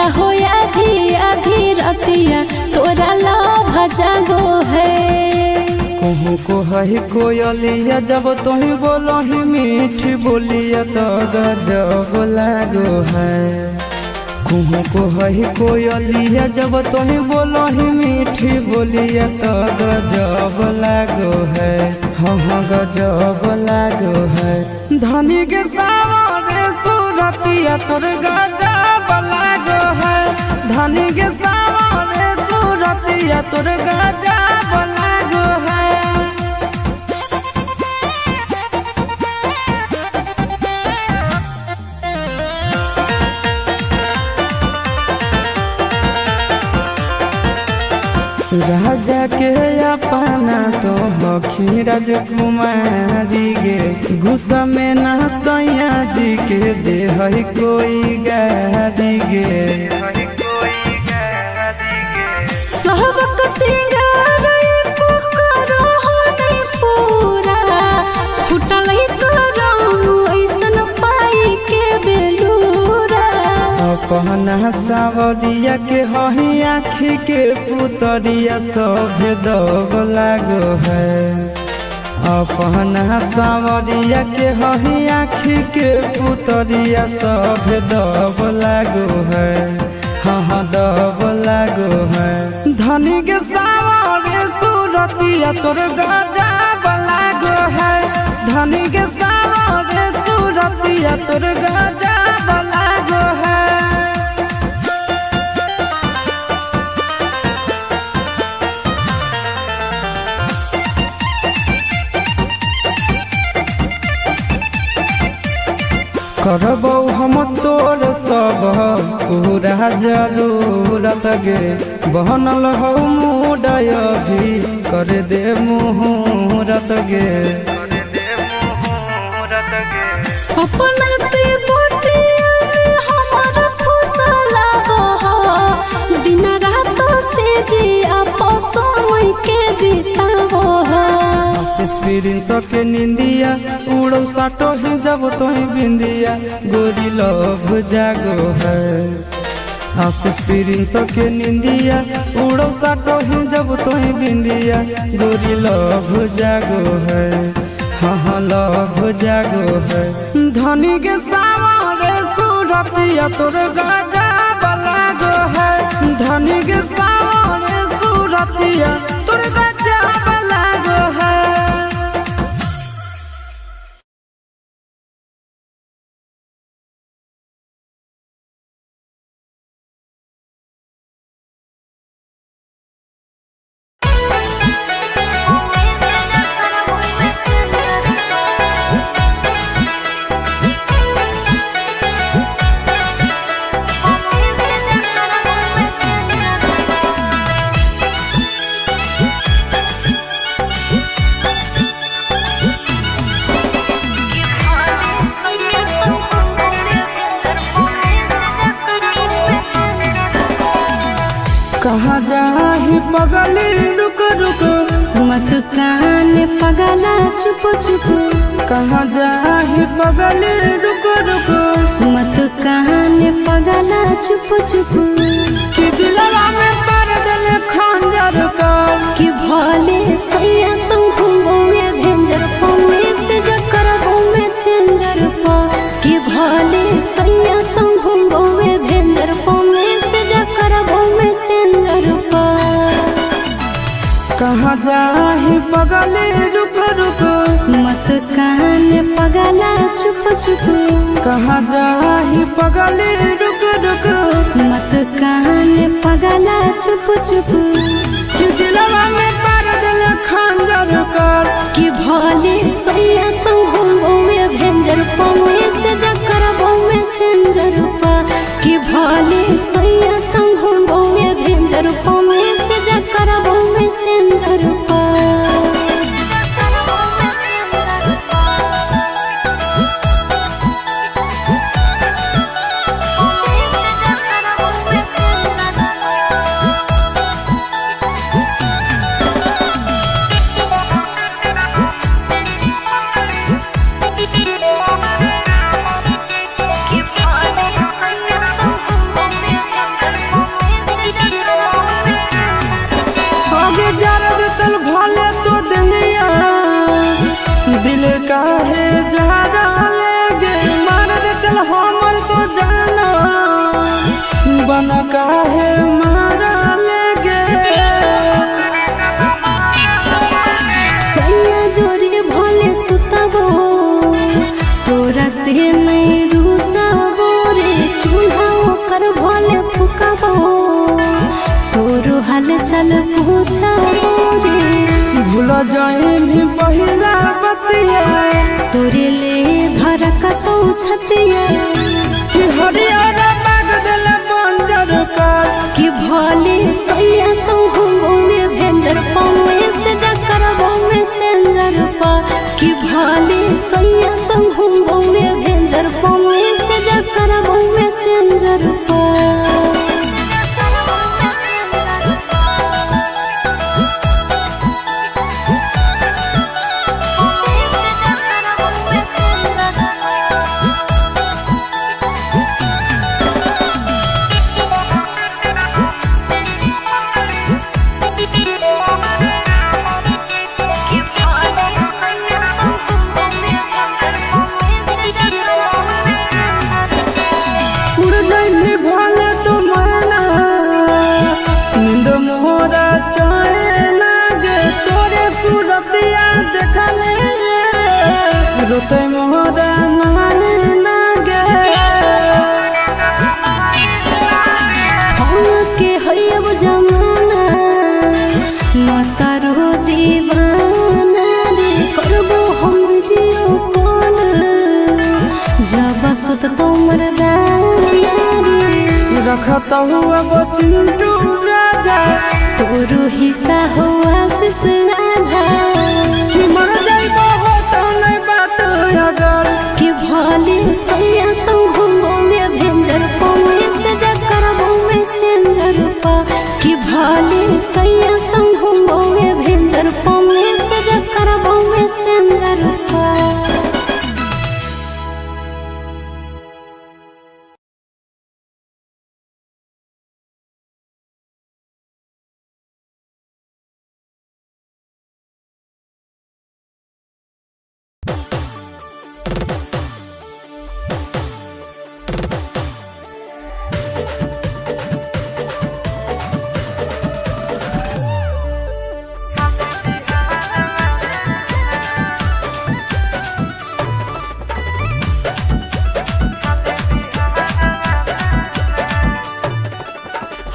राजा हो आधी आधी रतिया तोरा लव जागो है। कहूँ को है कोयलिया जब तुही बोलो ही मीठी बोलिया तो गजब लागो है। कहूँ को है कोयलिया जब तुही बोलो ही मीठी बोलिया तो गजब लागो है। हाँ गजब लागो है। धनी के सावरे सूरतिया तोर गजब लागो है। धनी के सावरे सूरतिया तोर गजब लागो है। राजा के अपना तो हखी राजकुमारी गे गुस्सा में ना सैया जी के दे है कोई गारी गे। सबक सिंगार पुकारो नहीं पूरा फुटल करो ऐसन पाई के बेलूरा। अपना सावरिया के हही आँखी के पुतरिया सभे दब लागो है। अपना सावरिया के हही आँखी के पुतरिया सभे दब लागो है। हाँ दब लागो है। धनी के सावरे सूरतिया तोर गजब लागो है। धनी के सावरे सूरतिया तोर गजब लागो है। करबौ हम तोर सब पूरा जरूरत गे बनल हो मुडय भी कर दे मुहूर्त गे। अपना ते बोटिया में हमारा फुसला हो दिन रात से जी आपस में के बितावो हो। एक्सपीरियंस के निंदिया उड़ो साटो ही जब तो ही बिंदिया गोरी लव जागो है। एक्सपीरियंस के निंदिया उड़ो साटो ही जब तो ही बिंदिया गोरी लव जागो है। हाँ लव जागो है। धनी के सावरे सूरतिया तोर गजब लागो है। धनी के सावरे सूरतिया तोर गजब लागो है। कहाँ जाही पगली रुक रुक मत कान पगला चुप चुप। कहाँ जाही पगली रुक रुक मत कान पगला चुप चुप। कि दिलवा में पर दिल खंजर का कि भले सैया तुम घूमोगे भेंजर पौने से जकर घूमे सेंजर पा। कि भले सैया तुम घूमोगे भेंजर पौने से जकर घूमे सेंजर पा। कहाँ जाही पगली रुक रुक मत कान पगला चुप चुप। कहाँ जाही पगली रुक रुक मत कान पगला चुप चुप। कि दिलवा में पर दिल खंजर कर कि भले सैया संग घूमोगे भेंजर पौने से जकर घूमे सेंजर पा। कि भले सैया संग घूमोगे भेंजर पौने से जकर घूमे सेंजर पा। बना काहे मारा लेगे सैया जोरे भोले सुतबो तोरा से नहीं रूसबो रे चूल्हा ओकर भोले फुकबो तोरो हाल चल पूछबो रे भूल जाइनी पहिला बतिया तोरे ले धरक तो छतिया कि हरियारा बाग दिल बंजर कर कि भोले सैया तो घूमोगे भेंजर पावे से जकर में सेंजर पा कि भोले सैया तो घूमोगे भेंजर पावे से जकर में सेंजर पा रोते मोहरा नाने नागे हम के हयब जमाना मतारो दीवाना रे करबो हम वीडियो कॉल जब सुत तो मरदाना रे रखता हुआ वो चिंटू राजा तोरो हिस्सा हो आशीष आधा कि मर जाइबो हो तो नहीं बात अगर कि भोले सैया तो घूमोगे भेंजर पावे से जकर में सेंजर पा कि भोले सैया तो घूमोगे भेंजर पावे से जकर में सेंजर पा।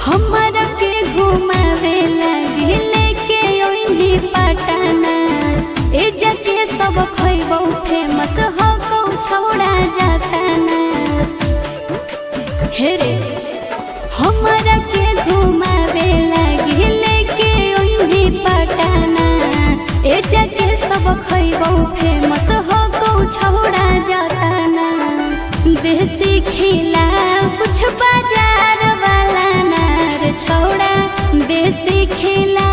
हमरा के घुमावे लगे लेके ओइनी पटना ए जके सब खइबो फेमस हो को छोड़ा जाता ना हे रे हमरा के घुमावे लगे लेके ओइनी पटना ए जके सब खइबो फेमस हो को छोड़ा जाता ना देसी खिला कुछ बाजार वाला छोड़ा देसी खिला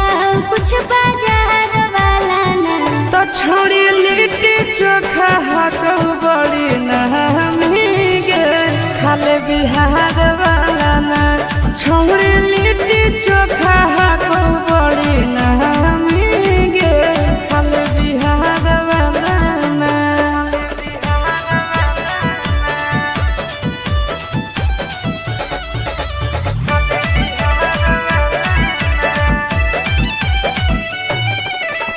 कुछ बाजार वाला ना तो छोड़ी लिट्टी चोखा हाको बड़ी नहमी गे खाले बिहार वाला ना छोड़ी लिट्टी चोखा हाको बड़ी नहमी गे खाले बिहार वाला ना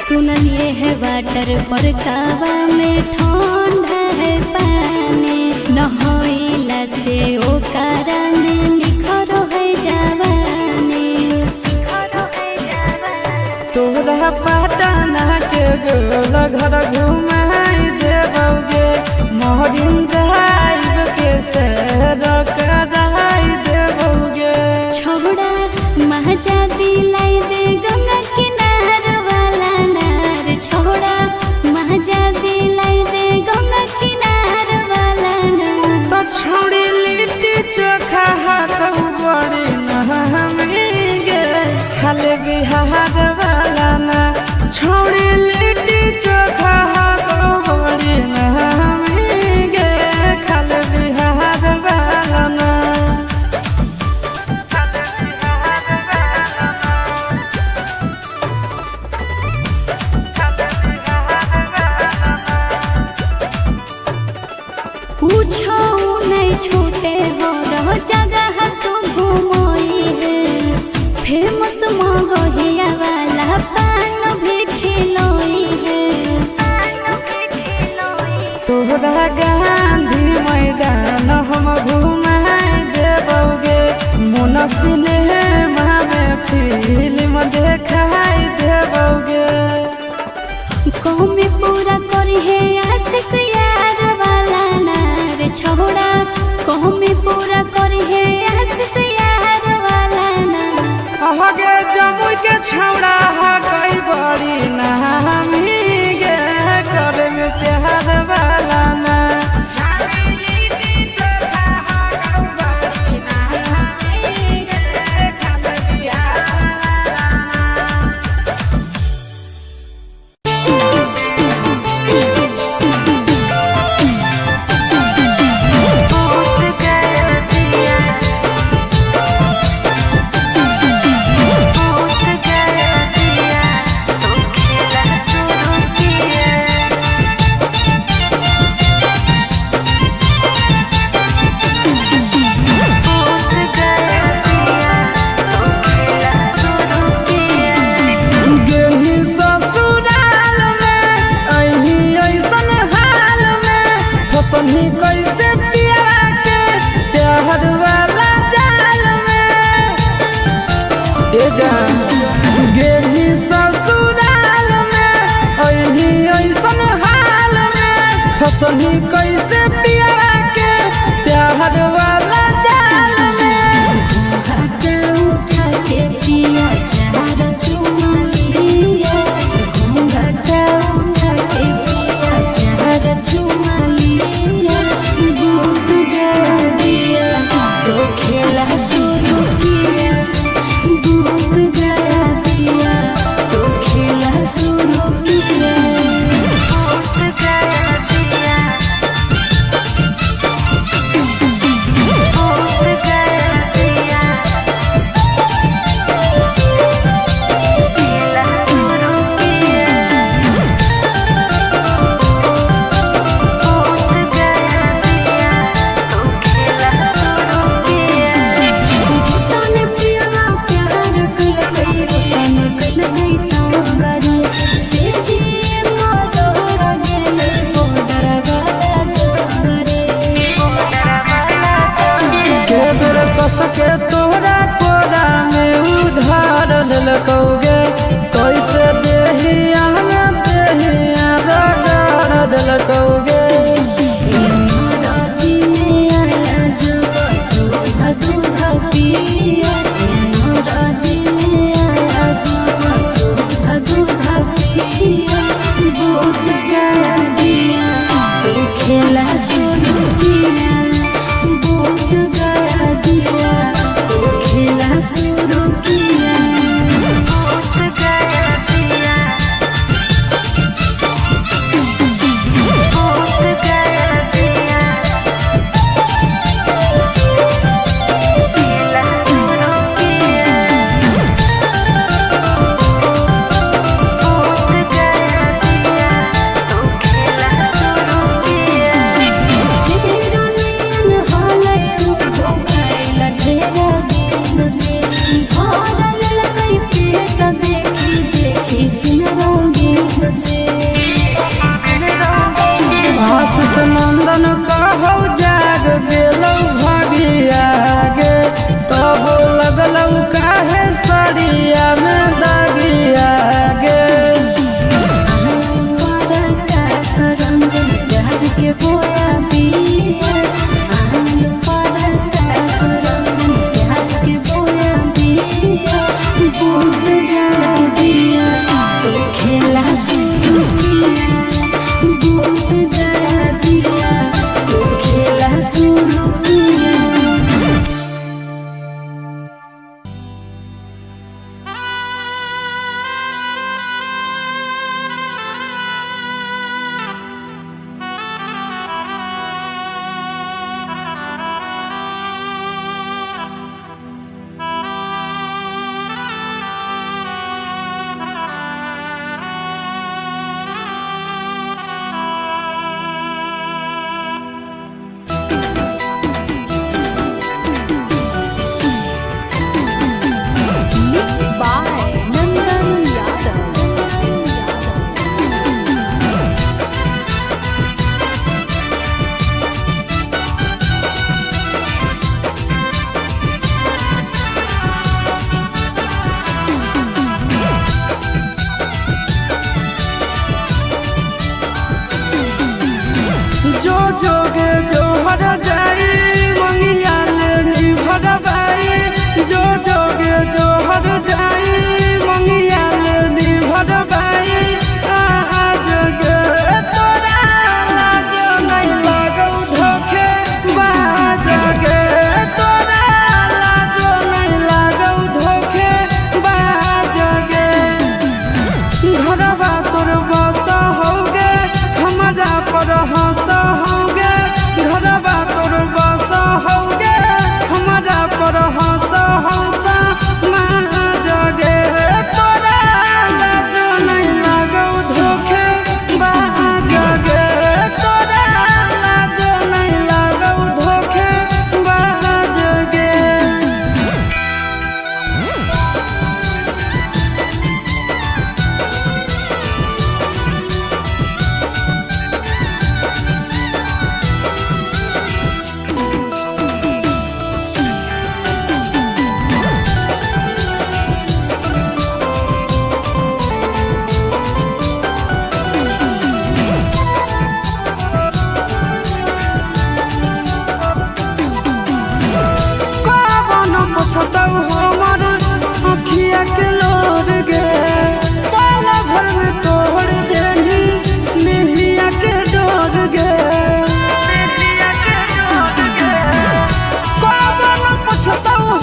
सुनलिए है वाटर पर कावा में ठंडा है पानी नहाइला से ओकरा में निखर है जवानी तोरा पटना के गोल घर घुमाई देबोगे मोहरिन ड्राइव के सैर कराई देबोगे छोड़ा महजा दिलाई दे गंगा किनार वाला नार छोड़ा महजा दिलाई दे गंगा किनार वाला नार तो छोड़ी लिट्टी चोखा हाको बड़ी नहमी गे खाले बिहार वाला ना छोड़ी लिट्टी चोखा हाको बड़ी नहमी गे खाले बिहार वाला ना पूछो नहीं छूटे हो रहो जगह तू घूम तोहरा गांधी मैदान हम घुमाई देबोगे, मोन सिनेमा में फिल्म देखाई देबोगे। कौमी पूरा करी है आशीष यार वाला ना रे छोड़ा, कौमी पूरा करी है आशीष यार वाला ना। आगे जमुई के छौड़ा हा कई बड़ी नामी गे, करे में प्यार वाला ना। कैसे प्यार के प्यार वाला जाल में ए जा गेली ससुराल में अइनी ऐसन हाल में, फसनी कैसे प्यार के प्यार वाला जाल में। घाटा उठा के पिया चार चुमा लिया, घाटा उठा के पिया चार चुमा लिया। दूध गया दिया तो खेला शुरू किया, दूध गया दिया तो खेला शुरू किया। दूध गया दिया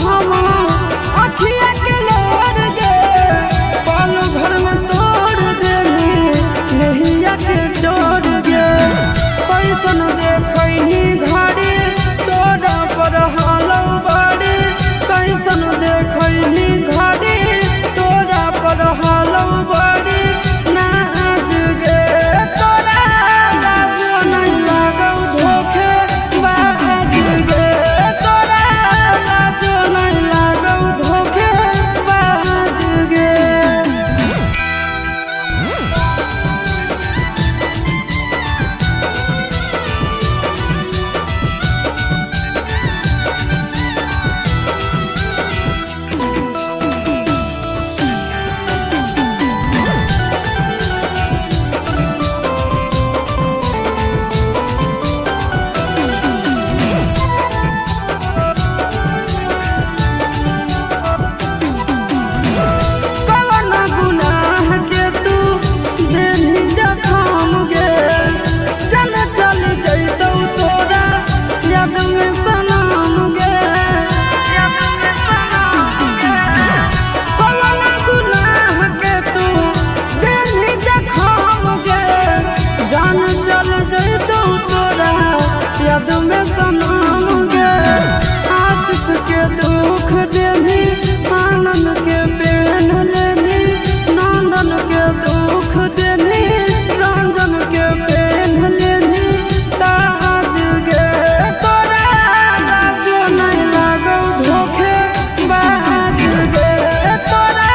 हम अखिया के लोर गे पल भर में तोड़ देनी नहिया के डोर गे कैसन देखनी घड़ी तोरा पर हालौ बड़ी कैसन देखनी घड़ी तोरा पर हालौ बड़ी नाज गे तोरा लाजो नहीं लागौ धोखे बाज गे तोरा लाजो नहीं लागौ धोखे बाज गे। याद में सनम गे आशीष के दुख देनी आनंद के पेन लेनी नंदन के दुख देनी रंजन के पेन लेनी ताज गे तोरा लाजो नहीं लागौ धोखे बाज गे तोरा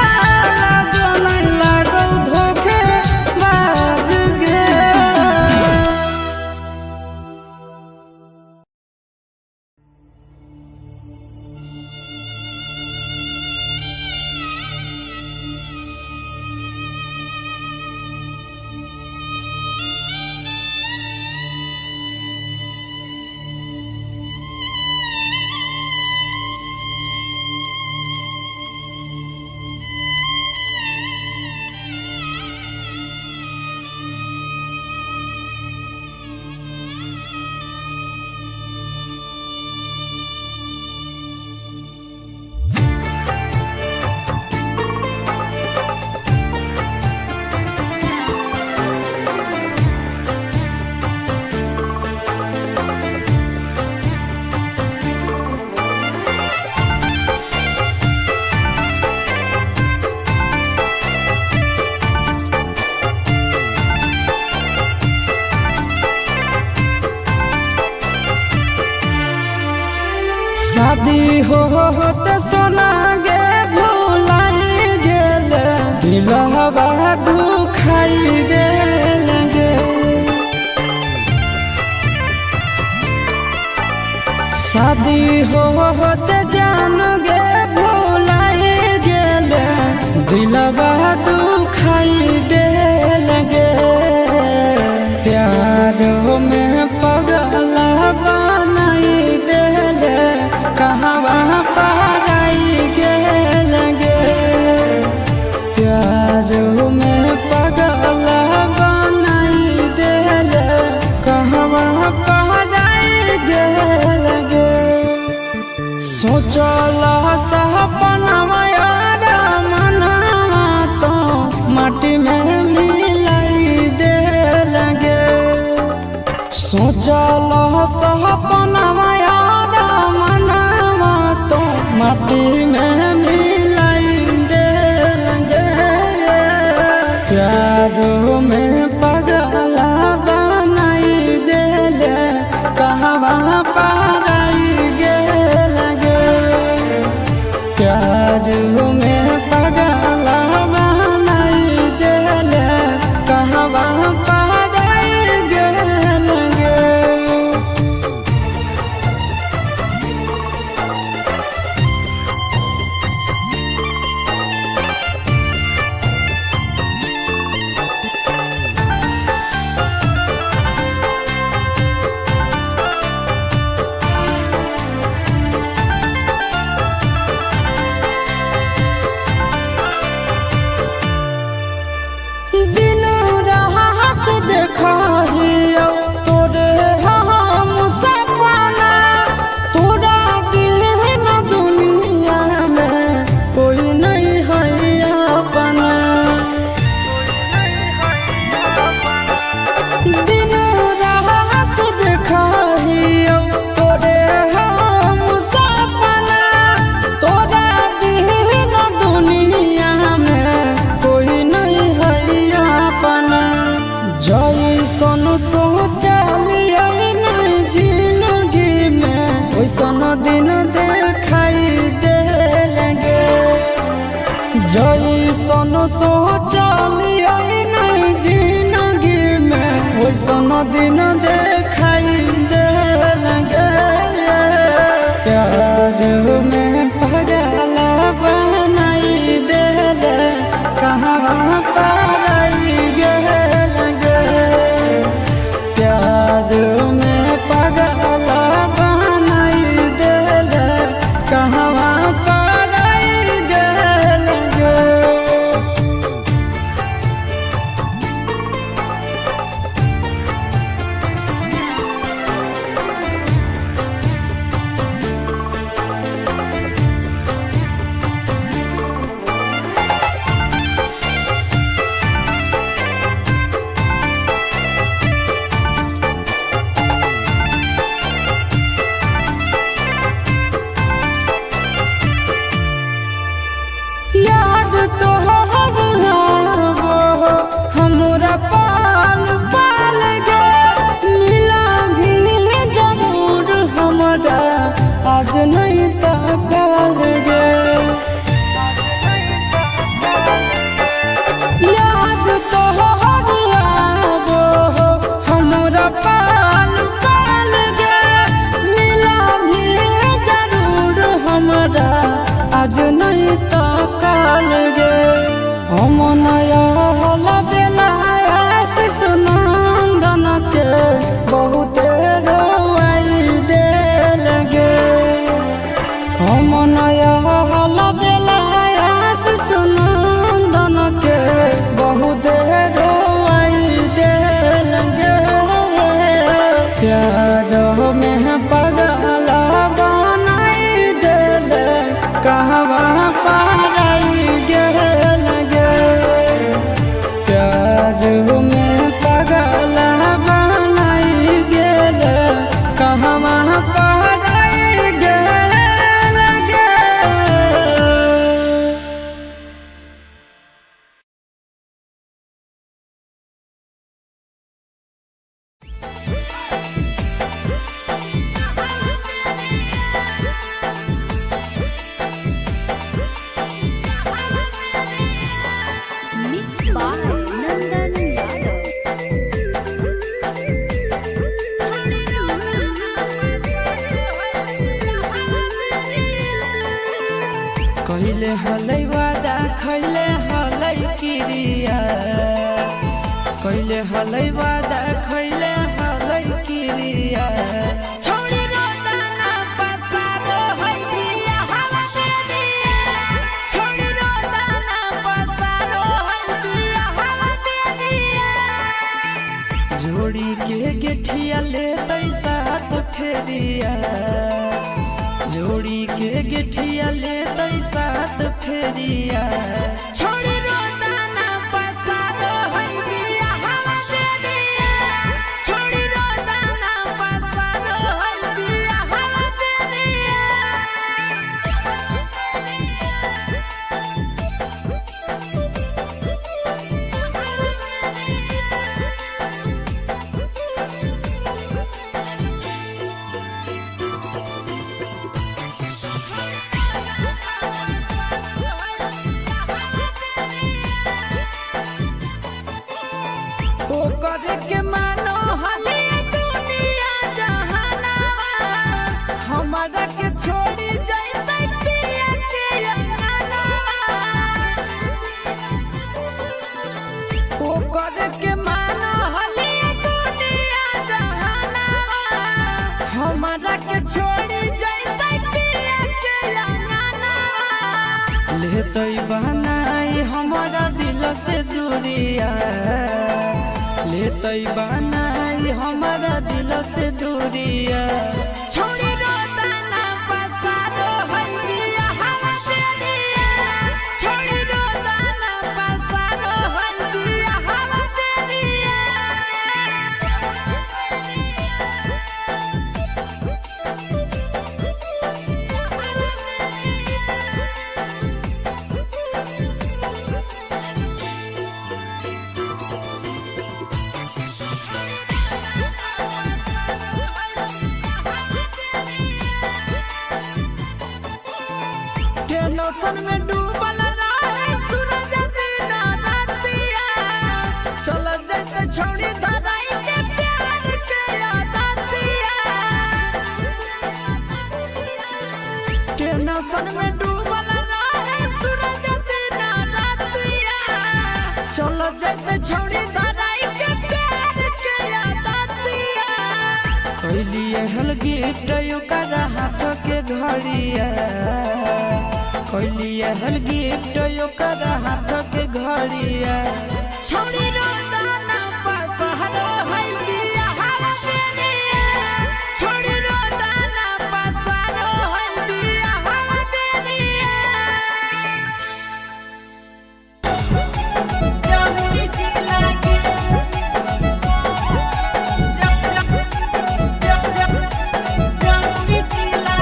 लाजो नहीं लागौ धोखे बाज गे। शादी होते सोना गे भुलाई गेल दिलवा दुखाई गेल गे शादी होते जान गे भुलाई गेल दिलवा दुखाई देल गे प्यारो में पगला बनाई देल कहवा पाराई गेल गे प्यारो में पगला बनाई देल कहवा पाराई गेल गे सोचला सपनवा यार मनवा तो माटी में मिलाई देल गे सोचला सपनवा यार मनवा तो माटी में मिलाई देल गे प्यारो में पगला बनाई देल कहवा पाराई गेल गे प्यारो में पगला बनाई देल कहवा पाराई गेल गे। सोचलिया नहीं जिंदगी में वैसन दिन देखाई दे लगे प्यार में पागल बनाई दे कहाँ पाराई गे लगे प्यार में पागल बनाई दे कहाँ पाराई गे लगे। याद तो हमरा पाल पाल गे मिला भी जरूर हमरा आज नहीं तकाल गे याद तो हमरा पाल पाल गे मिला भी जरूर हमरा आज नहीं तकाल गे हम नया बेला आशीष नंदन के बहुत रोवाई दे लगे हम नया बेला आशीष नंदन के बहुत रोवाई दे लगे प्यार में पागल बनाई दे कहवा पाराई गे लगे प्यार में पागल बनाई गे कहवा पाराई गे लगे। Mixed by Nandan Yadav. कहले हलै वादा खैले हलै किरिया कहले हलै वादा खैले हलै किरिया छोड़ी रोदाना पसारो है दिया हवा दे दिया छोड़ी रोदाना पसारो है दिया हवा दे दिया जोड़ी के गेठिया ले साथ फेरिया जोड़ी के गेठिया ले साथ फेरिया छोड़ी रोदाना पसारो है दिया हवा दे दिया छोड़ी रोदाना पसारो है दिया हवा दे दिया। ओकर के मानो हले दुनिया जहानावा हमरा के छोड़ी जइतै पिया के अंगनावा ओकर के मानो हले दुनिया जहानावा हमरा के छोड़ी जइतै पिया के अंगनावा लेतै बनाई हमरा दिल से दूरिया लेतै बनाई हमारा दिल से दूरिया छोड़ी रोदाना पसारो है दिया हवा दे दिया छोड़ी रोदाना पसारो है दिया हवा दे दिया। टेंशन में डूबल रहे सूरज दिना टेंशन में डूबल रहे सूरज दिन रातिया चल जैसे छोड़ी धराई के प्यार के आदतिया कैलिए हल गिफ्ट ओकर हाथ के घड़िया कैलिए हल गिफ्ट ओकर हाथ के घड़िया छोड़ी रोदाना पसहरो है बिया हवा बेनिया छोड़ी रोदाना पसहरो है बिया हवा बेनिया जमुई जिला के जमुई जिला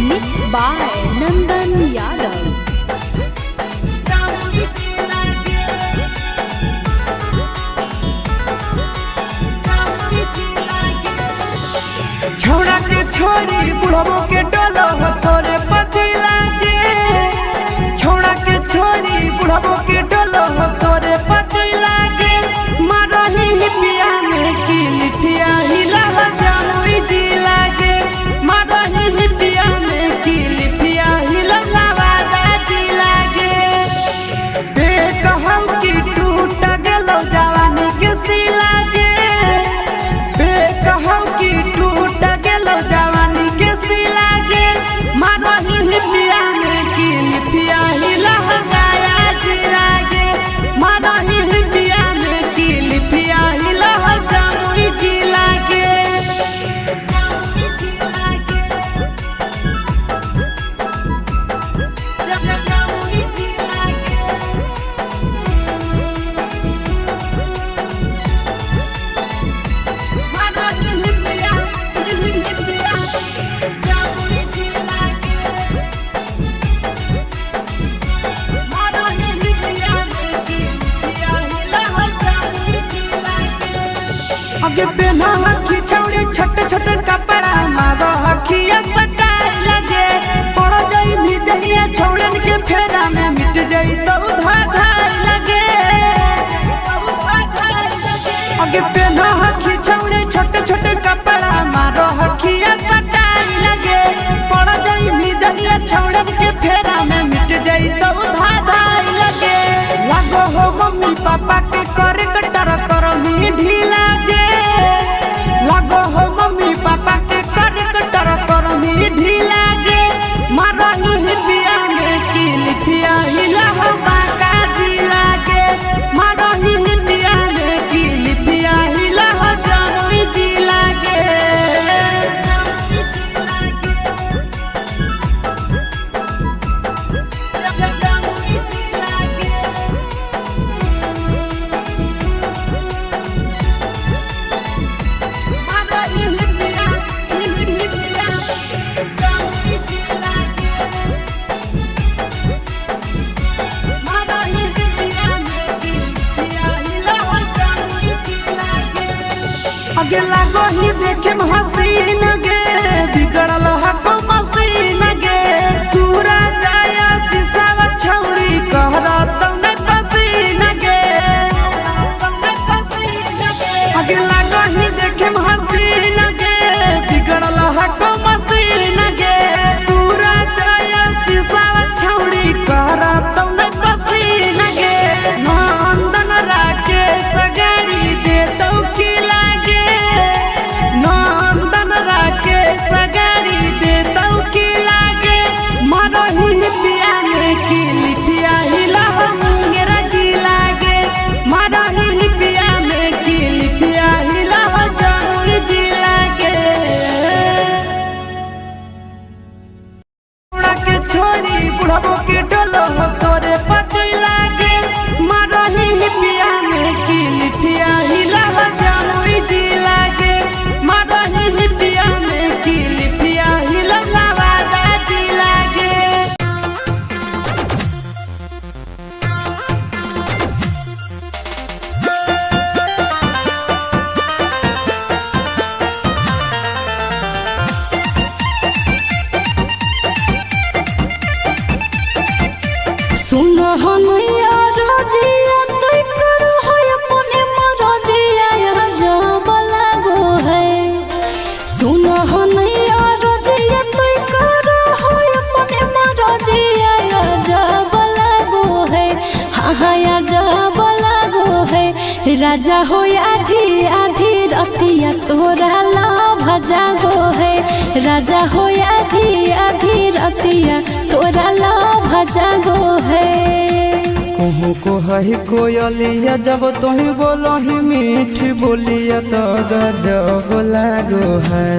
Mixed by Nandan Yadav. छोड़ा के छोड़ी बुढ़बो के डोलो हो तोरे पति लागे छोड़ा के छोड़ी बुढ़बो के डोलो हो तोरे पति लागे मरही पिया में की लिथिया हिला हो जमुई जिला के मरही पिया में की लिथिया हिला नवादा जिला के देख हम की टूट गेलो जवानी के सिला के देख हम की टूट गेलो जवानी के सिला के मरही पिया में की लिथिया हिला हो गया जिला के मरही पिया में की लिथिया हिला हो जमुई जिला के जमुई जिला आगे पहना हखी छौड़ी छोटे छोटे कपड़ा मारो हखिया सटाई लगे पड़ जाई मिटहिया छौड़न के फेरा में मिट जाई तो धाधाई लगे आगे पहना हखी छौड़ी छोटे छोटे कपड़ा मारो हखिया सटाई लगे पड़ जाई मिटहिया छौड़न के फेरा में मिट जाई तो धाधाई लगे लागो हो मम्मी पापा के करे कटर करो मी ढीला गे लागो हो मम्मी पापा के करे कटर करो मी ढीला गे मरही पिया में की लिथिया हिला हो बाका जिला के मरही पिया में की लिथिया हिला हो जमुई जिला के आगे लागो ही देखे हसीन गे बिगड़ल हको मसीन गे सूरज आया शीशा छौड़ी कहरा तने पसीन गे आगे लागो ही देखे हसीन गे बिगड़ल हको मसीन गे सूरज आया शीशा छौड़ी कहरा तने पसीन गे नंदन राकेश गाड़ी दे तो की लागे नंदन राकेश गाड़ी दे राजा हो आधी आधी रतिया तोरा लाभ जागो है। राजा हो आधी आधी रतिया तोरा लाभ जागो है। कुहू को है कोयलिया जब तुही बोलो ही मीठी बोलिया तो गजब लागो है।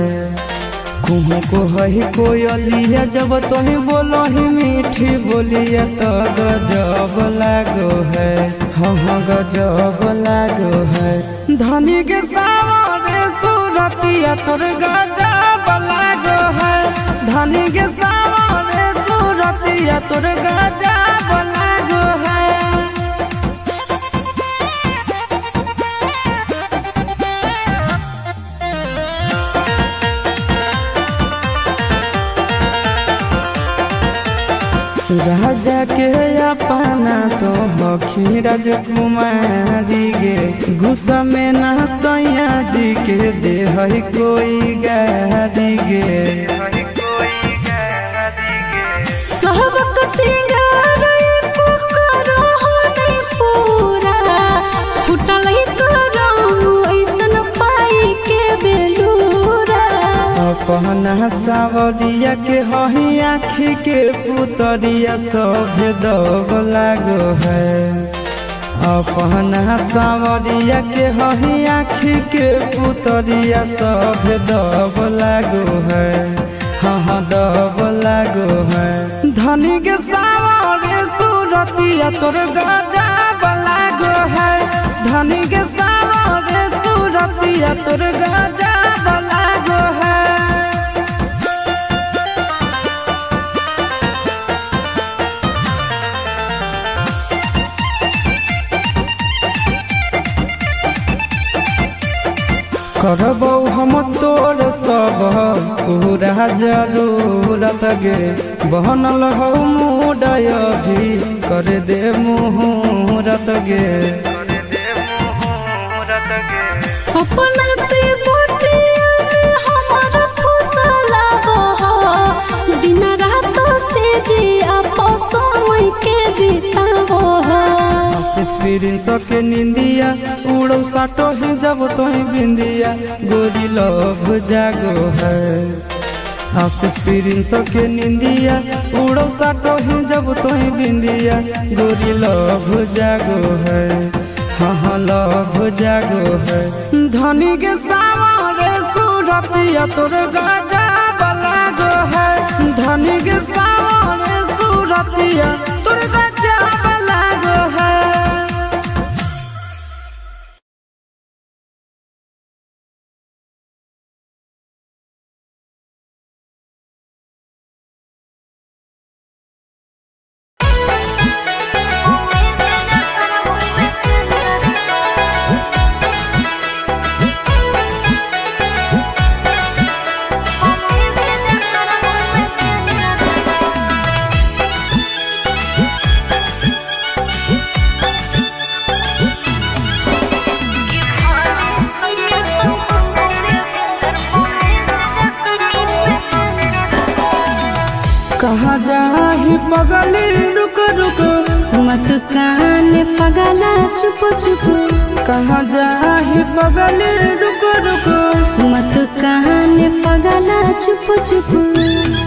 कुहू को है कोयलिया जब तुही बोलो ही मीठी बोलिया तो गजब लागो है। हाँ गजब लागो है। धनी के सावरे सूरतिया तोर गजब लागो है। धनी के सावरे सूरतिया तोर गजब लागो है। राजा के अपना तो हखी राजकुमारी गे। गुस्सा में ना सैया जी के दे है कोई गारी गे। सबक सिंगार पुकारो नहीं पूरा फुटल करो ऐसन पाई के बेलूरा। अपना सावरिया के हही आखी के पुतरिया सब दब लागो है। अपना सावरिया के हही आखी के पुतरिया सब दब लागो है। हाँ दब लागो है। धनी के सावरे सूरतिया तोर गजब लागो है। धनी के सावरे सूरतिया तोर गजब लागो है। करबौ हम तोर सब पूरा जरूरत गे। बहनल हो मुडय भी कर दे मुहूर्त गे। अपना ते बोटिया में हमारा फुसला हो। दिन रात से जी आपो समय के बितावो हो। एक्सपीरियंस के निंदिया उड़ो साटो ही जब तोही बिंदिया गोरी लव जागो है। एक्सपीरियंस के निंदिया उड़ो साटो ही जब तोही बिंदिया गोरी लव जागो है। हाँ लव जागो है। धनी के सावरे सूरतिया तोर गजब लागो है। धनी के सावरे सूरतिया तोर गजब लागो है। कहाँ जाही पगली रुक रुक मत कान पगला चुप चुप। कहाँ जाही पगली रुक रुक मत कान पगला चुप चुप।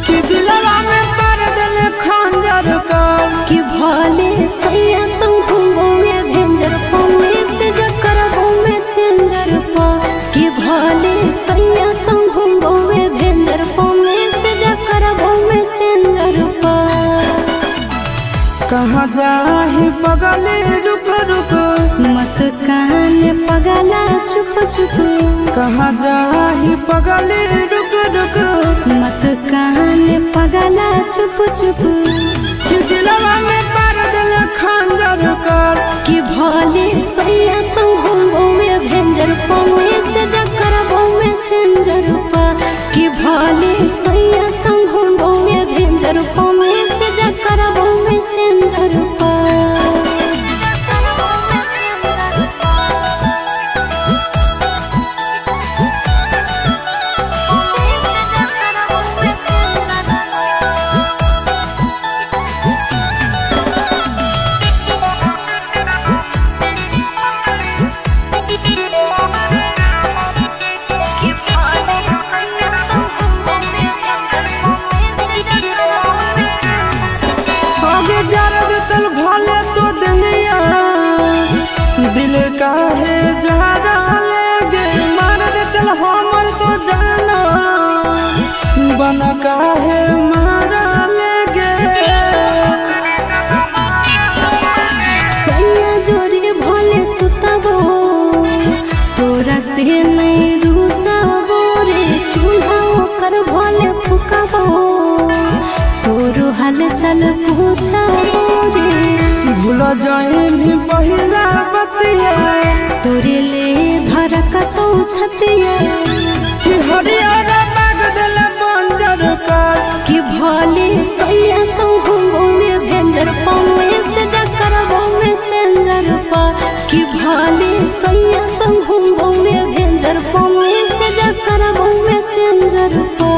कि दिलवा में कर दिल खंजर का। कि भले सैया तुम घूमोगे भेंजर पौने से जकर घूमे सेंजर पा। कि भले सैया तुम घूमोगे भेंजर पौने से जकर घूमे सेंजर पा। कहाँ जाही पगली रुक रुक मत कान पगला चुप चुप। कहाँ जाही पगली रुक रुक मत कान पगला चुप चुप। कि दिलवा में कर दिल खंजर कर। कि भले सैया संग घूमोगे भेंजर पौने से जकर घूमे सेंजर पा। कि भले सैया संग घूमोगे भेंजर पौने से जकर घूमे सेंजर पा। काहे मारा लेगे सैया जोरे भले सुतबो तोरा से नहीं रूसबो रे चूल्हा ओकर भले फुकबो तोरो हाल चल पूछबो रे भूल जाइनी पहिला बतिया तोरे ले धरक तो छतिया कि हरियारा माग दिल बंजर कर कि भले सैया संग घूमो में भेंजर पावे से जकरबो में सेंजर पा कि भले सैया संग घूमो में भेंजर पावे से जकरबो में सेंजर पा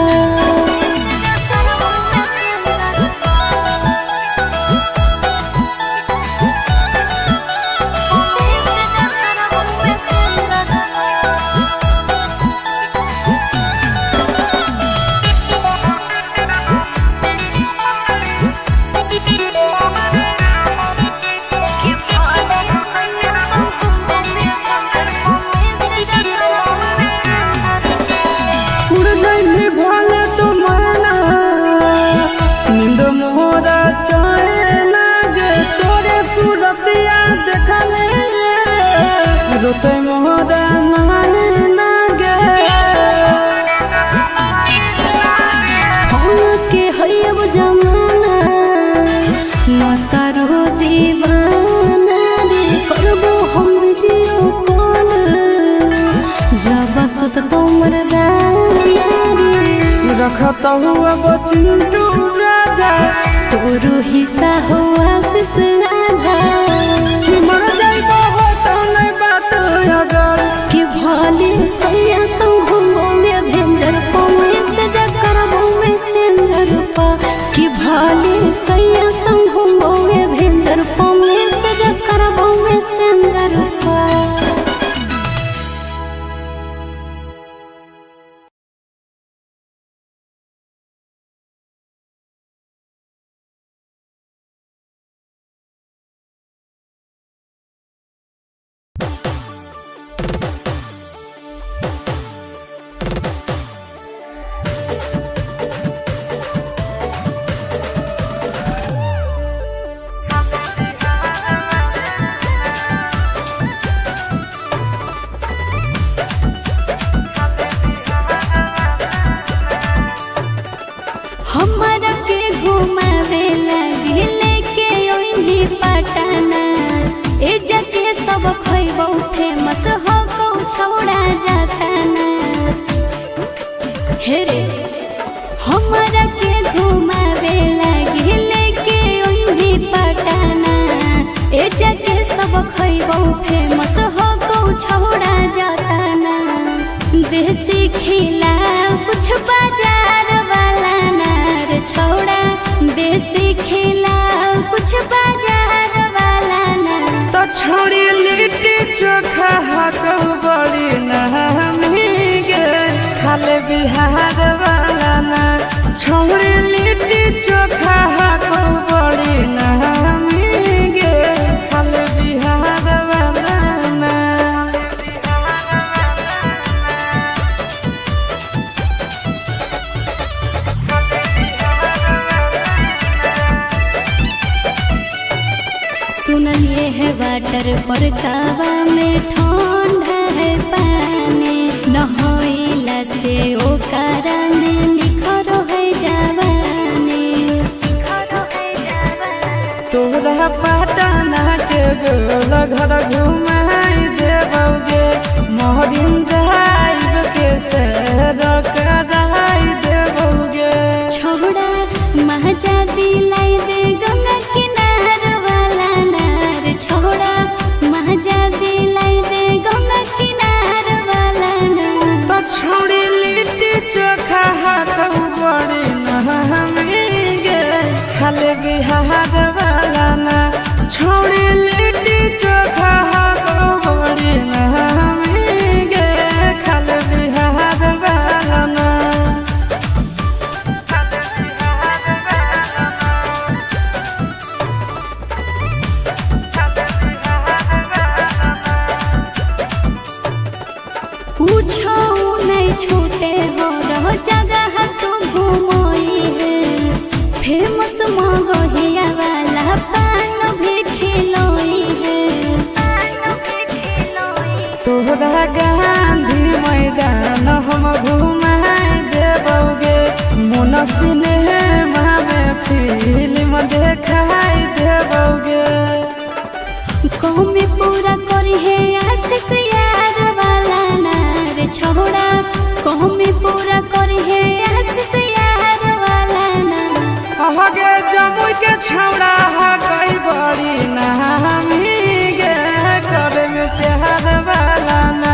रोते मोहरा नाने नागे हम के हयब जमाना माता रो दीवाना रे करबो हम वीडियो कॉल जब सुत तो मरदाना रे रखता हुआ वो चिंटू राजा तोरो हिस्सा हो आशीष राधा मर जाइबो होता नहीं बात अगर कि भले सैया संग घूमो में भेंजर पावे से जकरबो में सेंजर पा कि भले सैया संग घूमो में भेंजर पावे से जकरबो में सेंजर पा। हमरा के घुमावे लगी लेके ओइनी पटना ए जके सब खइबो फेमस हो को छौड़ा जाताना हे रे हमरा के घुमावे लगी लेके ओइनी पटना ए जके सब खइबो फेमस हो को छौड़ा जाताना देसी खिला कुछ बाजार वाला नार छौड़ा देसी खिला कुछ बाजार वाला ना तो छोड़ी लिट्टी चोखा हाको बड़ी नहमी गे खाले बिहार वाला ना छोड़ी लिट्टी चोखा हाको बड़ी नहमी गे खाले बिहार वाला ना सुनलिए है वाटर पर कावा में ठंडा है पानी नहइला से ओकरा में निखरो है जवानी तोरा पटना के गोल घर घुमाई देबोगे मोहरिन ड्राइव के सैर कराई देबोगे छौड़ा महजा दिलाई दे गंगा किनार वाला नार छौड़ा महजा दिलाई दे गंगा किनार वाला नार तो छोड़ी लिट्टी चोखा हाको बड़ी नहमी गे खाले बिहार वाला ना छोड़ी लिट्टी चोखा हाको बड़ी नहमी गे खाले बिहार वाला ना पूछो नहीं छूटे हो रहो जगह तू घूमो फेमस मगहिया वाला पान भी खिलोई है। तोहरा गांधी मैदान हम घुमाए देबोगे, मोन सिनेमा में फिल्म देखाई देबोगे। कौमी पूरा करी है आशीष यार वाला नार छोड़ा, कौमी पूरा करी है आशीष यार वाला नार। आगे जमुई के छौड़ा कई बड़ी नामी गे, करे में प्यार वाला ना।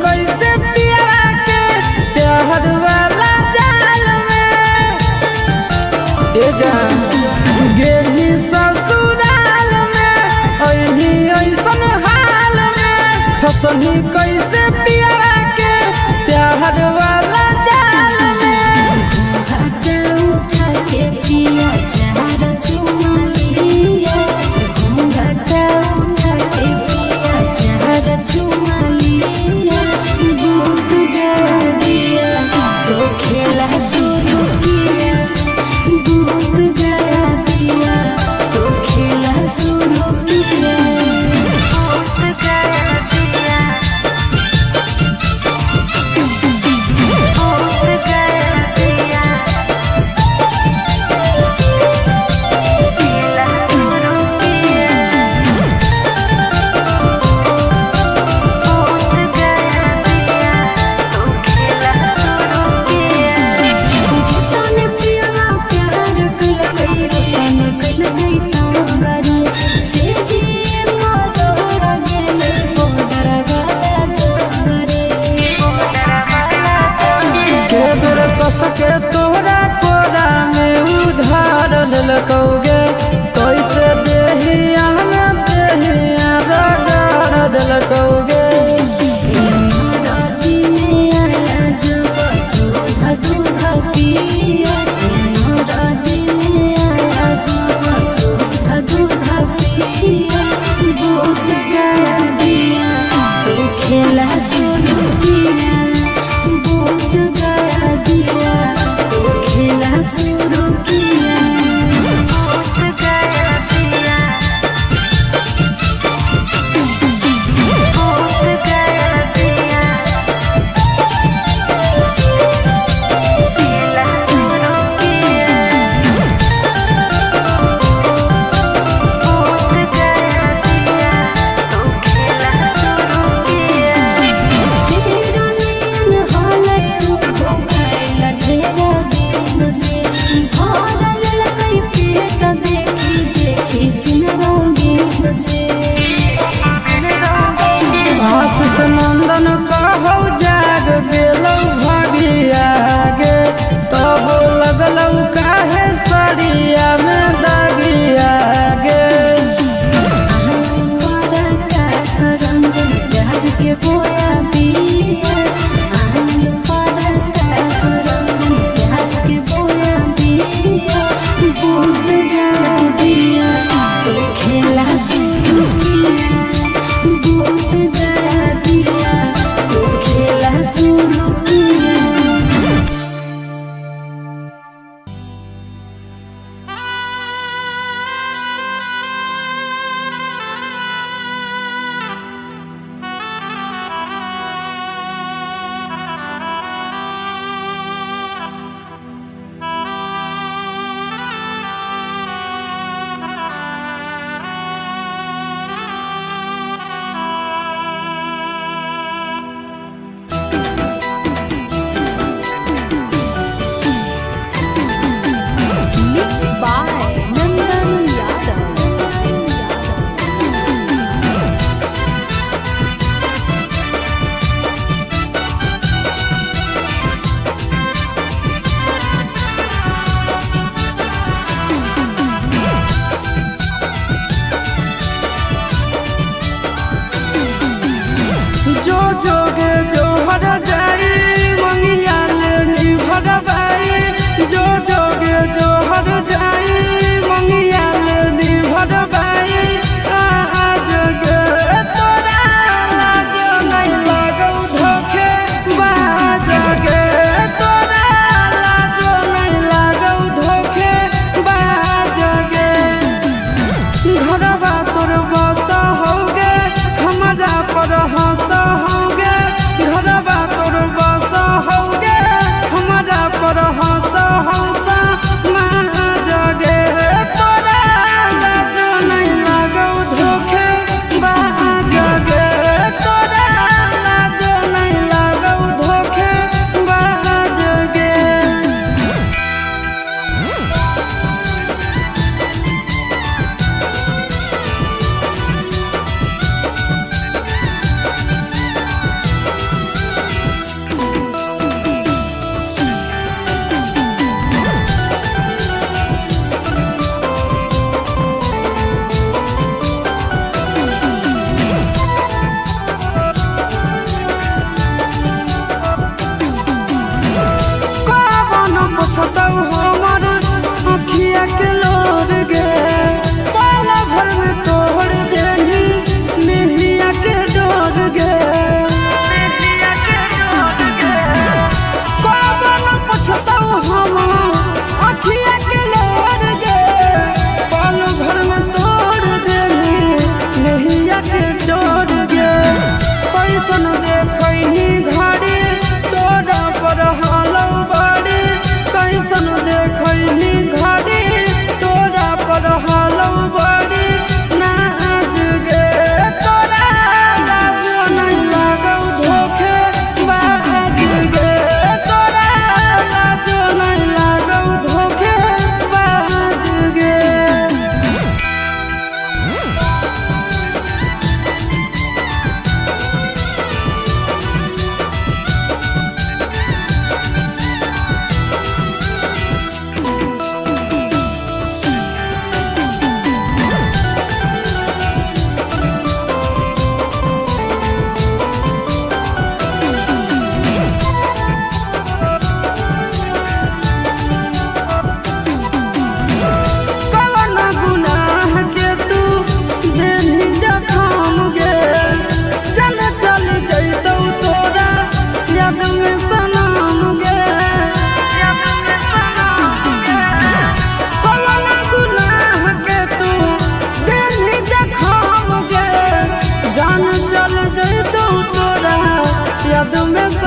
कैसे पिया के प्यार वाला जाल में ए जान गेली ससुराल में, अही ऐसन हाल में फसनी कैसे पिया के प्यार वाला जाल में। घाटा उठा के पिया चार चुमा लिया, घाटा उठा के पिया चार चुमा लिया। दूध गया दिया तो खेला शुरू किया, दूध गया दिया तो खेला शुरू किया। दूध गया दिया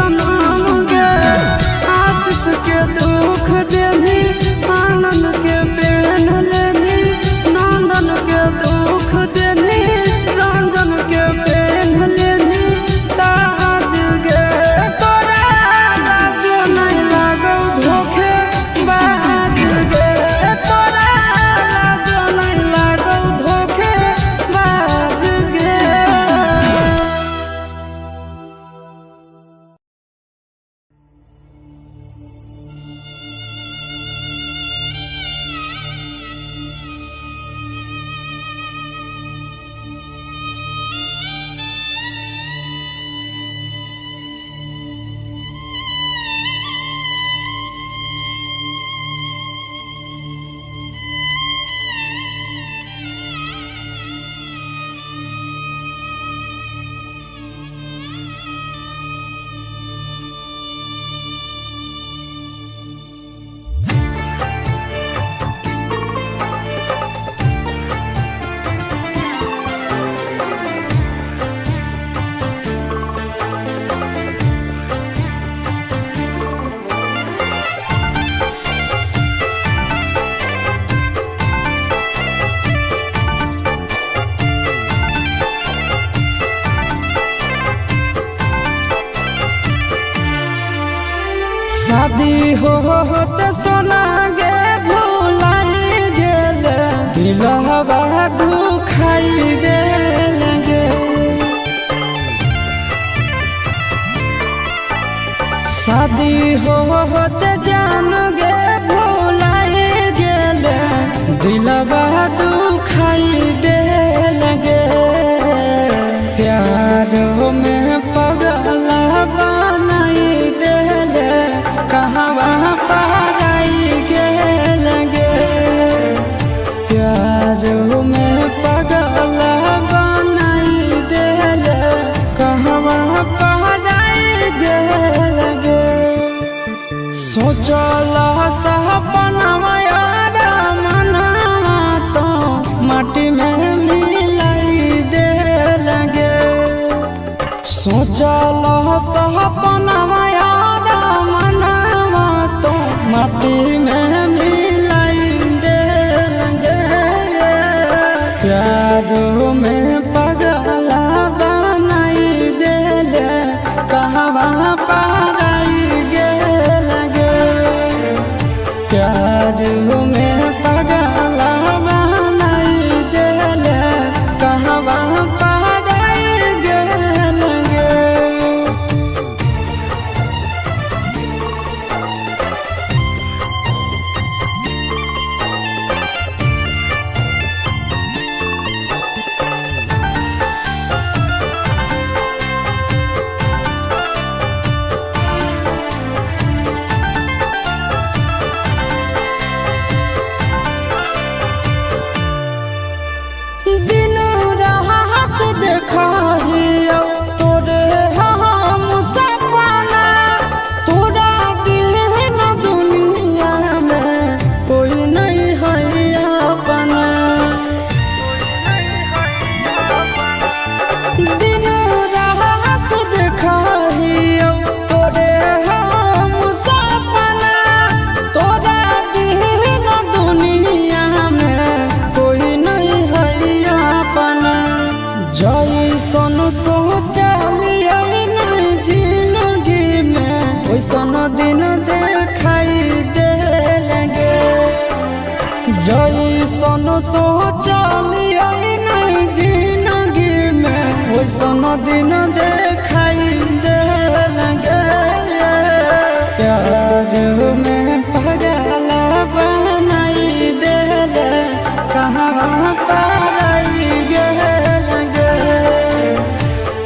सनम गे आशीष के दुख देनी आनंद के पेन लेनी नंदन के दुख देनी रंजन के पेन लेनी ताज गे तोरा लाजो नहीं लागो धोखे बाज गे तोरा लाजो नहीं लागो धोखे बाज गे। शादी होते सोना गे भुलाई गेल दिलवा दुखाई गेल गे शादी होते जान गे भुलाई गेल दिलवा दुखाई देल गे प्यार में पगला बनाई देल कहाँ पाराई गेल गे प्यार में पगला बनाई देल कहाँ पाराई गेल गे सोचल सपनवा यार मनवा तो माटी में मिलाई देल गे सोचल सपनवा यार मनवा तो माटी में मिलाई देल गे प्यार में पगला बनाई देल कहाँ पाराई गेल गे प्यार में पगला बनाई देल कहाँ पाराई गेल गे। दिन रात देखा हियो तोरे हम सपना तोरा बिन दुनिया में कोई नहीं है अपना दिन रात देखा हियो तोरे हम सपना तोरा बिन दुनिया में कोई नहीं है अपना जैसन सोचलिए नहीं जिंदगी में वैसन दिन देखाई देल गे जैसन सोचलिए नहीं जिंदगी में वैसन दिन देखाई देल गे प्यार में पगला बनाई देल कहाँ पाराई गेल गे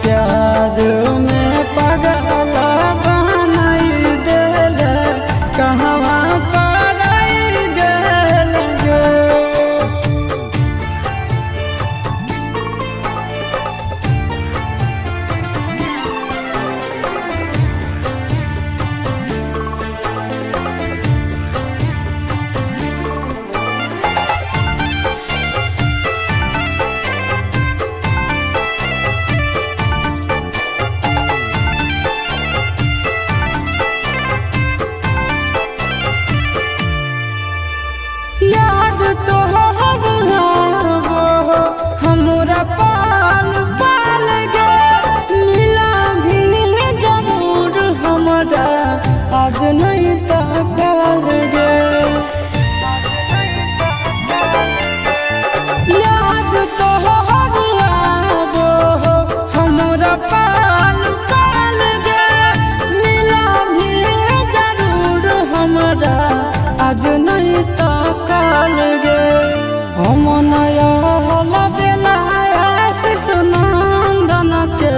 प्यार में पगला बनाई देल कहाँ पाराई गेल गे। आज नहीं तो कल गे याद तो हरियाबो हमरा पाल पाल गे मिला भी जरूर हमरा आज नहीं तो कल गे हम नया बेला आशीष नंदन के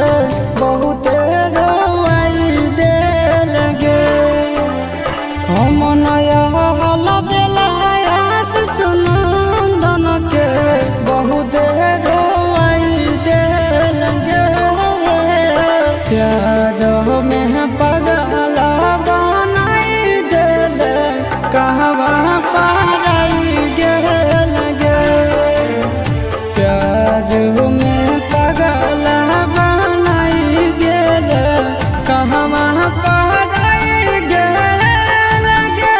बहुत रोवाई देल गे हम नया बेला आशीष नंदन के बहुत रोवाई देल गे प्यार में पगला बनाई देल कहवा पाराई गेल गे प्यार में पगला बनाई गेल कहवा पाराई गेल गे।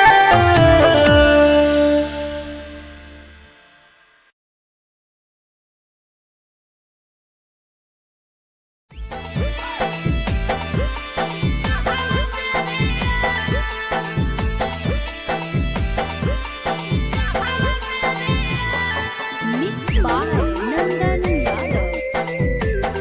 Mixed by Nandan Yadav.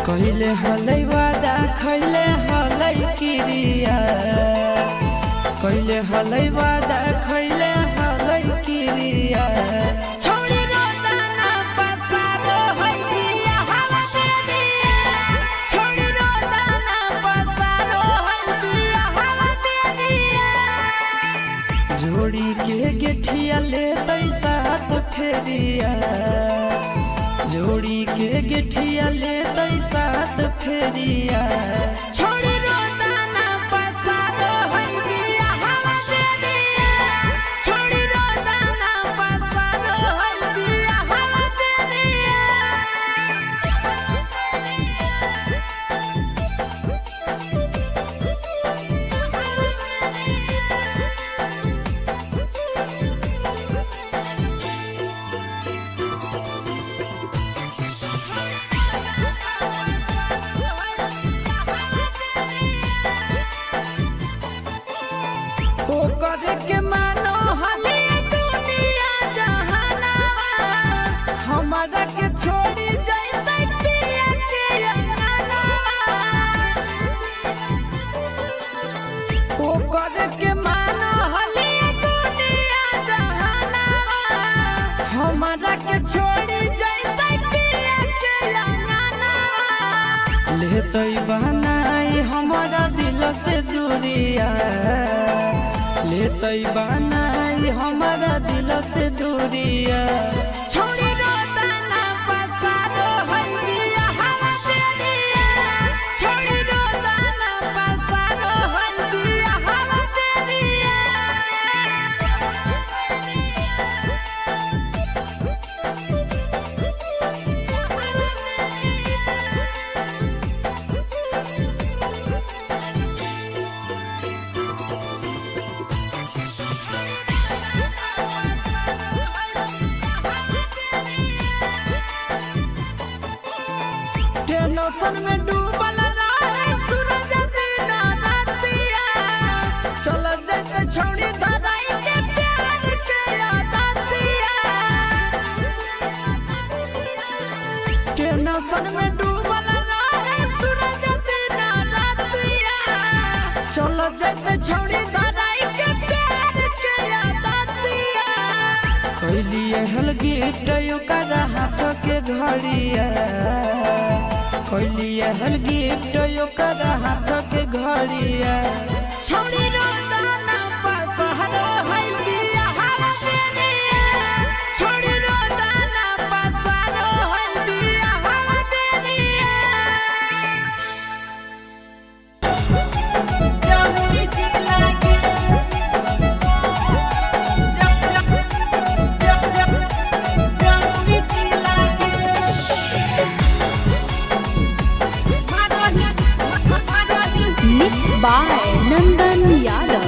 कहले हलै वादा खैले हलै किरिया कहले हलै वादा खैले हलै किरिया छोड़ी रोदाना पसारो है दिया हवा दे दिया छोड़ी रोदाना पसारो है दिया हवा दे दिया जोड़ी के गेठिया ले साथ फेरिया जोड़ी के गेठिया ले साथ फेरिया छोड़ी रोदाना पसारो है दिया हवा दे दिया छोड़ी रोदाना पसारो है दिया हवा दे दिया ओकर के मानो हले दुनिया जहानावा हमरा के छोड़ी जाइतै पिया के अंगनावा ओकर के मानो हले दुनिया जहानावा हमरा के छोड़ी जाइतै पिया के अंगनावा लेतै बनाई हमरा दिल से दूरिया लेतै बनाई हमारा दिल से दूरिया छोड़ी रोदाना पसारो है दिया हवा दे दिया छोड़ी रोदाना पसारो है दिया हवा दे दिया टेंशन में डूबल रहे सूरज दिन रातिया चल जैसे छौड़ी धराई के प्यार के आदतिया टेंशन में डूबल रहे सूरज दिन रातिया चल जैसे छौड़ी धराई के प्यार के आदतिया कैलिए हल गिफ्ट ओकर हाथ के घड़िया कैलिए हल गिफ्ट ओकर हाथ के घड़िया छोड़ी रोदाना पसारो है दिया हवा दे दिया छोड़ी रोदाना पसारो है दिया हवा दे दिया जमी लागे Mixed by Nandan Yadav.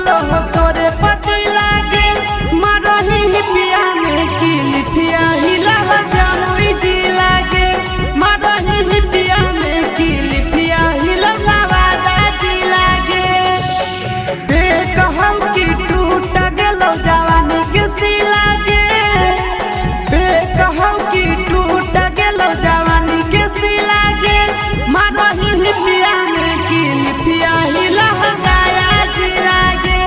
डोलो तोरे पति लागे मरही पिया में की लिथिया हिला जामुई जी लागे मरही पिया में की लिथिया हिला नवादा जी लागे देख हम की टूट गेलो जवानी के सी लागे देख हम की टूट गेलो जवानी के सी लागे मरही पिया में की लिथिया हिला गाया जी लागे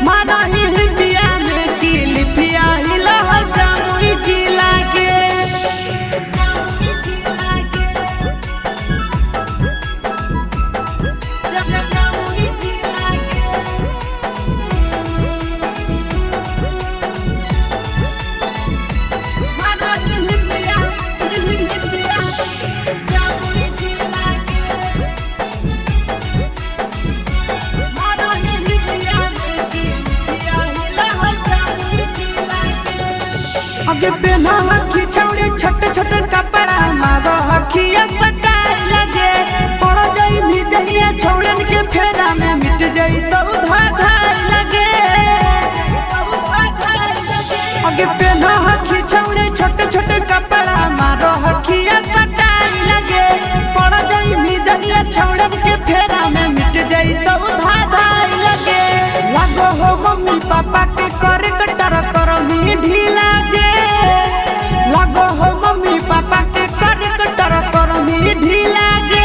मरही पिया में की लिथिया हिला जामुई जी लागे आगे पहना हखी छौड़ी छोटे छोटे कपड़ा मारो हखिया सटाई लगे पड़ जाई मिटहिया छौड़न के फेरा में मिट जाई तो धाधाई लगे आगे पहना हखी छौड़ी छोटे छोटे कपड़ा मारो हखिया सटाई लगे पड़ जाई मिटहिया छौड़न के फेरा में मिट जाई तो धाधाई लगे लगो हो मम्मी पापा के करे कटर कर मी ढीला लगो हो मम्मी पापा के करे कटर कर मी ढीला गे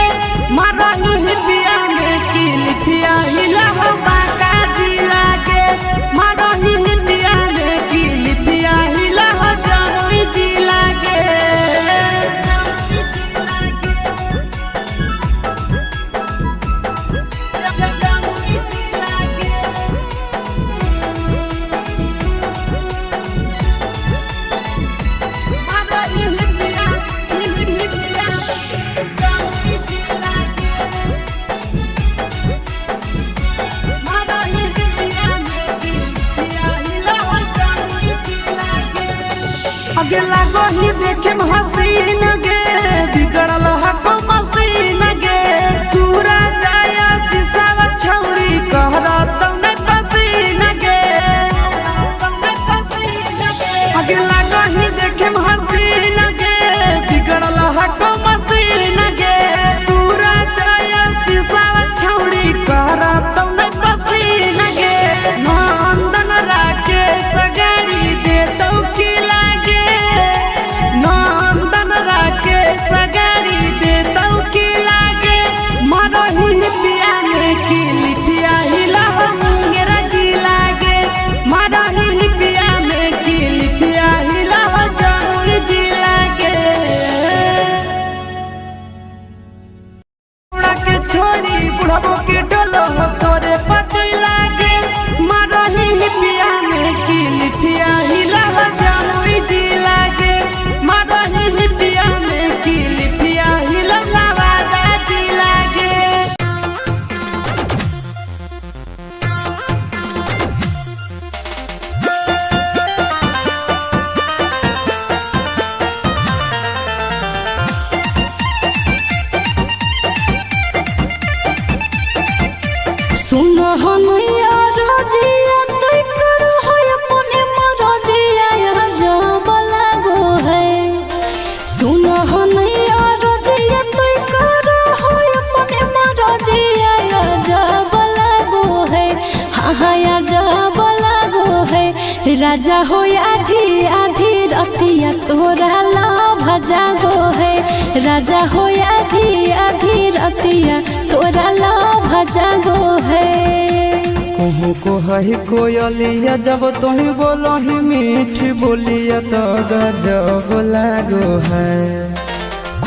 मरही पिया में की लिथिया हिला हो बाका ढीला गे मरही पिया में की लिथिया हिला हो जामुई ढीला गे आगे लागो ही देखे हसीन गे बिगड़ल हको मसीन गे सूरा जाया शीशा छौड़ी कहरा तने पसीन गे आगे लागो ही देखे हसीन गे बिगड़ल हको मसीन गे सूरा जाया शीशा छौड़ी कहरा तने पसीन गे नंदन राके सगाड़ी दे तो की लागे नंदन राके सगाड़ी दे तो की लागे मरही पिया में की लिथिया हिला मुंगेरा जी लागे मरही पिया में की लिथिया हिला जामुई जी लागे उड़ा के छोड़ी बुढ़बो के डोलो तोरे पति लागे मरही पिया में की लिथिया हिला जामुई जी लागे मरही पिया में की लिथिया हिला नवादा जी लागे सुन हनैया रजिया तोय करो है अपने मरजिया यहाँ जब लागो है सुन हनैया रजिया तोय करो है अपने मरजिया यहाँ जब लागो है हाँ यहाँ जब लागो है राजा हो आधी आधी रतिया तोरा लाभ जागो है राजा हो आधी आधी रतिया तोरा लाभ जागो है कहूँ को है कोयलिया जब तुही बोलो ही मीठी बोलिया तो गजब लागो है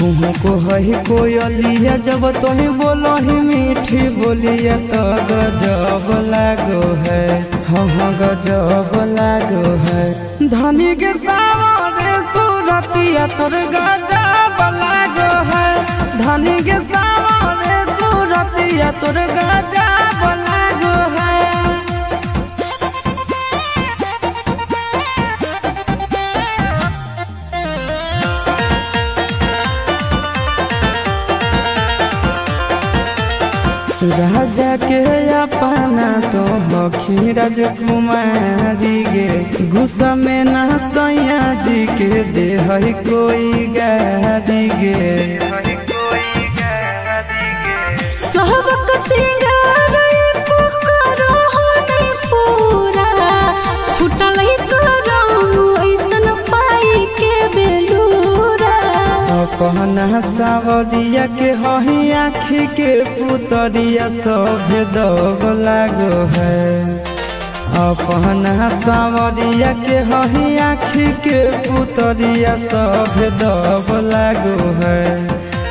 कहूँ को है कोयलिया जब तुही बोलो ही मीठी बोलिया तो गजब लागो है हाँ गजब लागो है धनी के सावरे सूरतिया तोर गजब लागो है धनी के सावरे सूरतिया तोर गजब लागो है राजा के अपना तो हखी राजकुमारी गे गुस्सा में ना सैया जी के दे है कोई गारी गे सहबक सिंगार पुकारो नहीं पूरा फुटल करो ऐसन पाई के बेलूरा अपना सावरिया के हही आँखी के पुतरिया सभे दब लागो है अपना सावरिया के हही आँखी के पुतरिया सभे दब लागो है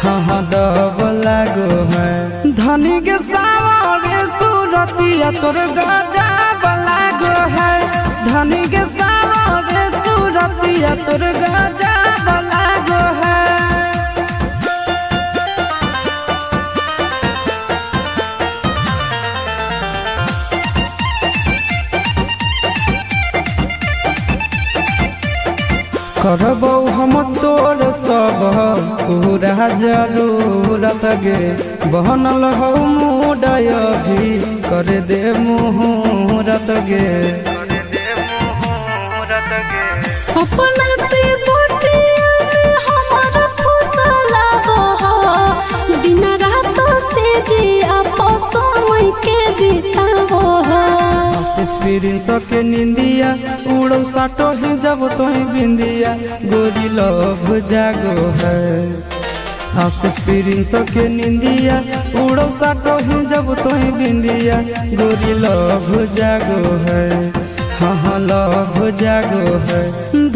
हाँ दब लागो है धनी के सावरे सूरतिया तोर गजब लागो है धनी के सावरे सूरतिया तोर गजब लागो है करबौ हम तोर सब पूरा जरूरत गे बहनल हो मुडय भी कर दे मुहूर्त गे अपना ते बोटिया में हमारा फुसला बह दिन रात से जिया समय के बितावो एक्सपीरियंस के निंदिया उड़ो साटो ही जब तो ही बिंदिया गोरी लव जागो है एक्सपीरियंस के निंदिया उड़ो साटो ही जब तो ही बिंदिया गोरी लव जागो है हाँ लव जागो है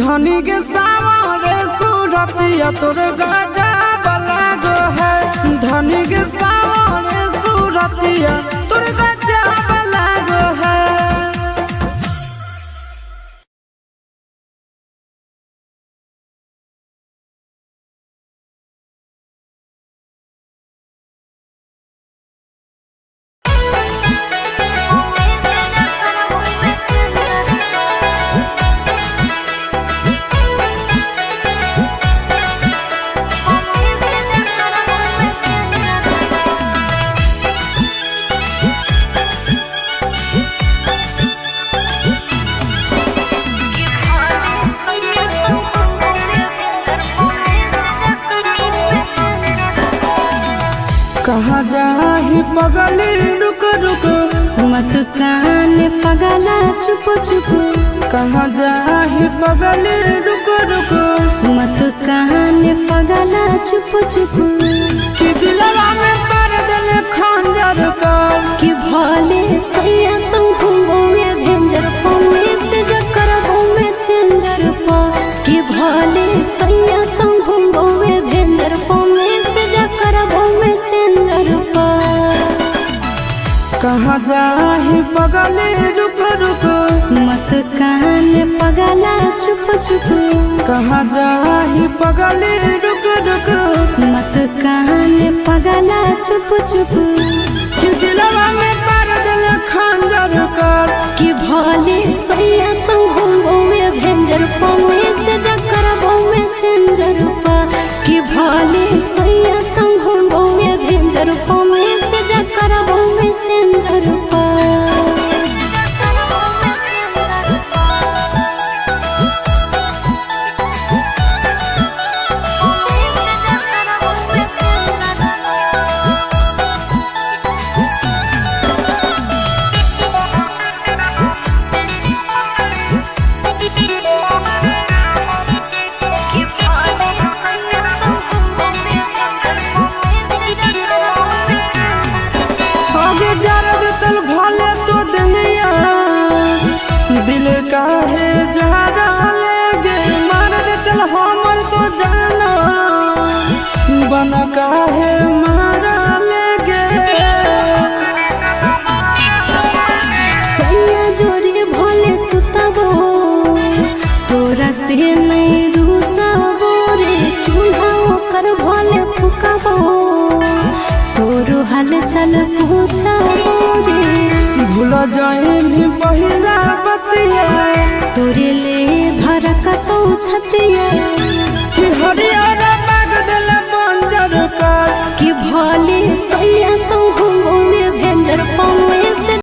धनी के सावरे सूरतिया तोर गजब लागो है धनी के सावरे सूरतिया तोर गजब लागो है कहाँ जाही पगली रुक रुक मत कान पगला चुप चुप कहाँ जाही पगली रुक रुक मत कान पगला चुप चुप कि दिलवा में पर दिल खंजर का कि भले सैया तुम घूमोगे भेंजर पौने से जकर घूमे सेंजर पा कि भले सैया तुम घूमोगे भेंजर पौने से जकर घूमे सेंजर पा कहाँ जाही पगली रुक रुक मत कान पगला चुप चुप कहाँ जाही पगली रुक रुक मत कान पगला चुप चुप कि दिलवा में पर दिल खंजर कर कि भले सैया तुम घूमोगे भेंजर पौने से जकर घूमे सेंजर पा कि भले सैया तुम घूमोगे भेंजर पौने से जकर घूमे सेंजर पा दिल काहे जहरा लेगे मार देतल हमर तो जाना बना काहे मारा लेगे सैया जोरी भले सुतबो तोरा से नहीं रूसबो रे चूल्हा ओकर भले फुकबो तोरो हाल चल पूछबो रे भूल जाए पहले